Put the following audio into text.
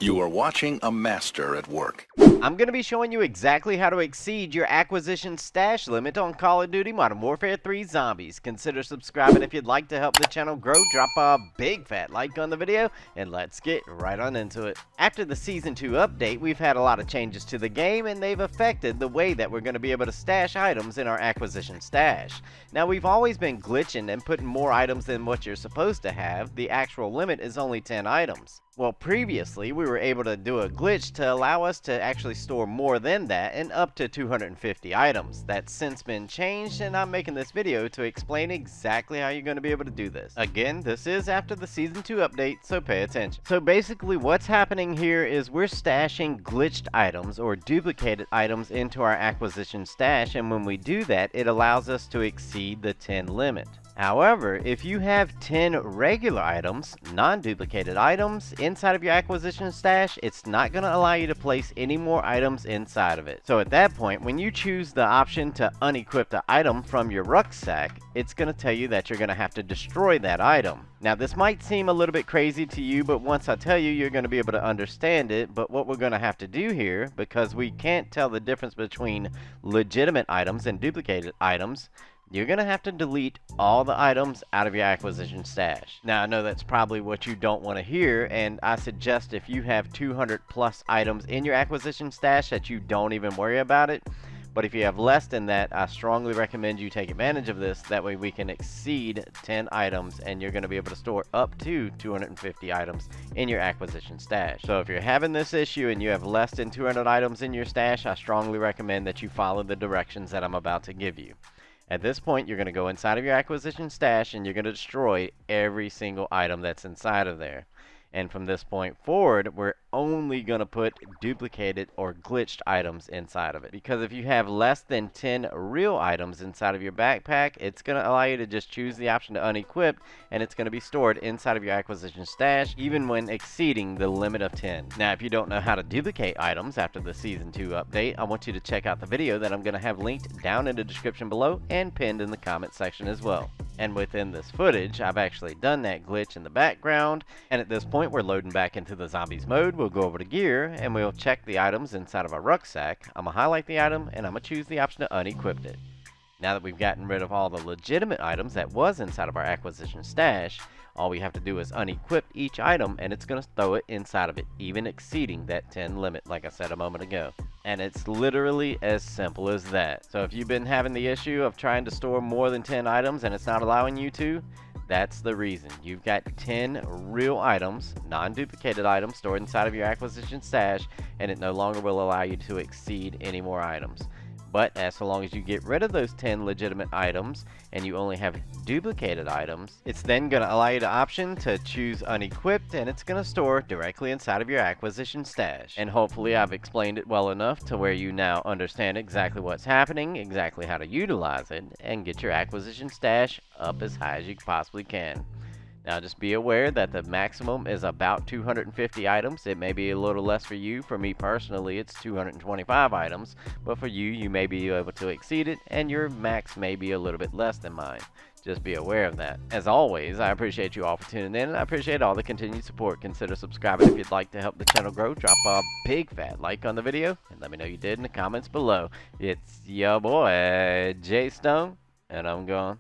You are watching a master at work. I'm going to be showing you exactly how to exceed your acquisition stash limit on Call of Duty Modern Warfare 3 Zombies. Consider subscribing if you'd like to help the channel grow. Drop a big fat like on the video, and let's get right on into it. After the Season 2 update, we've had a lot of changes to the game, and they've affected the way that we're going to be able to stash items in our acquisition stash. Now, we've always been glitching and putting more items than what you're supposed to have. The actual limit is only 10 items. Well, previously, we were able to do a glitch to allow us to actually store more than that and up to 250 items. That's since been changed, and I'm making this video to explain exactly how you're going to be able to do this. Again, this is after the Season 2 update, so pay attention. So basically, what's happening here is we're stashing glitched items or duplicated items into our acquisition stash, and when we do that, it allows us to exceed the 10 limit. However, if you have 10 regular items, non-duplicated items, inside of your acquisition stash, it's not going to allow you to place any more items inside of it. So at that point, when you choose the option to unequip the item from your rucksack, it's going to tell you that you're going to have to destroy that item. Now, this might seem a little bit crazy to you, but once I tell you, you're going to be able to understand it. But what we're going to have to do here, because we can't tell the difference between legitimate items and duplicated items, you're going to have to delete all the items out of your acquisition stash. Now, I know that's probably what you don't want to hear, and I suggest if you have 200 plus items in your acquisition stash that you don't even worry about it. But if you have less than that, I strongly recommend you take advantage of this. That way we can exceed 10 items, and you're going to be able to store up to 250 items in your acquisition stash. So if you're having this issue and you have less than 200 items in your stash, I strongly recommend that you follow the directions that I'm about to give you. At this point, you're going to go inside of your acquisition stash and you're going to destroy every single item that's inside of there. And from this point forward, we're only going to put duplicated or glitched items inside of it. Because if you have less than 10 real items inside of your backpack, it's going to allow you to just choose the option to unequip, and it's going to be stored inside of your acquisition stash, even when exceeding the limit of 10. Now, if you don't know how to duplicate items after the Season 2 update, I want you to check out the video that I'm going to have linked down in the description below and pinned in the comment section as well. And within this footage, I've actually done that glitch in the background, and at this point we're loading back into the zombies mode. We'll go over to gear and we'll check the items inside of our rucksack. I'm going to highlight the item and I'm going to choose the option to unequip it. Now that we've gotten rid of all the legitimate items that was inside of our acquisition stash, all we have to do is unequip each item and it's going to throw it inside of it, even exceeding that 10 limit like I said a moment ago. And it's literally as simple as that. So if you've been having the issue of trying to store more than 10 items and it's not allowing you to, that's the reason. You've got 10 real items, non-duplicated items stored inside of your acquisition stash, and it no longer will allow you to exceed any more items. But as long as you get rid of those 10 legitimate items and you only have duplicated items, it's then going to allow you the option to choose unequipped, and it's going to store directly inside of your acquisition stash. And hopefully I've explained it well enough to where you now understand exactly what's happening, exactly how to utilize it, and get your acquisition stash up as high as you possibly can. Now just be aware that the maximum is about 250 items. It may be a little less for you. For me personally, it's 225 items. But for you, you may be able to exceed it, and your max may be a little bit less than mine. Just be aware of that. As always, I appreciate you all for tuning in, and I appreciate all the continued support. Consider subscribing if you'd like to help the channel grow. Drop a big fat like on the video, and let me know you did in the comments below. It's your boy, J Stone, and I'm gone.